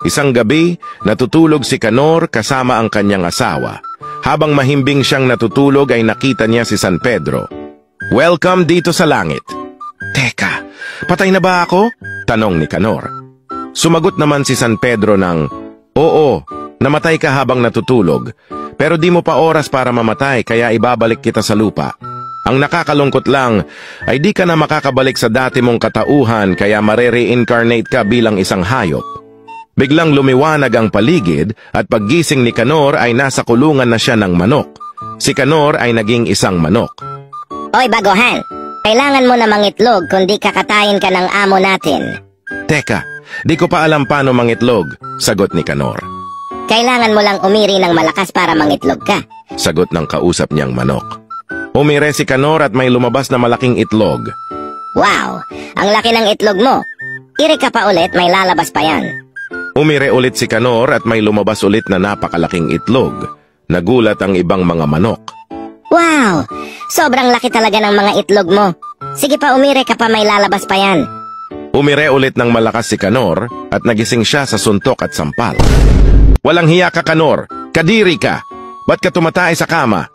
Isang gabi, natutulog si Canor kasama ang kanyang asawa. Habang mahimbing siyang natutulog ay nakita niya si San Pedro. "Welcome dito sa langit." "Teka, patay na ba ako?" tanong ni Canor. Sumagot naman si San Pedro ng, "Oo, namatay ka habang natutulog. Pero di mo pa oras para mamatay kaya ibabalik kita sa lupa. Ang nakakalungkot lang ay di ka na makakabalik sa dati mong katauhan kaya mare-reincarnate ka bilang isang hayop." Biglang lumiwanag ang paligid at paggising ni Canor ay nasa kulungan na siya ng manok. Si Canor ay naging isang manok. "Oy baguhan, kailangan mo na mangitlog kundi kakatayin ka ng amo natin." "Teka, di ko pa alam paano mangitlog," sagot ni Canor. "Kailangan mo lang umiri ng malakas para mangitlog ka." Sagot ng kausap niyang manok. Umire si Canor at may lumabas na malaking itlog. "Wow, ang laki ng itlog mo. Iri ka pa ulit, may lalabas pa yan." Umire ulit si Canor at may lumabas ulit na napakalaking itlog. Nagulat ang ibang mga manok. "Wow, sobrang laki talaga ng mga itlog mo. Sige pa, umire ka pa, may lalabas pa yan." Umire ulit ng malakas si Canor at nagising siya sa suntok at sampal. "Walang hiya ka, Canor. Kadiri ka. Ba't ka tumatay sa kama?"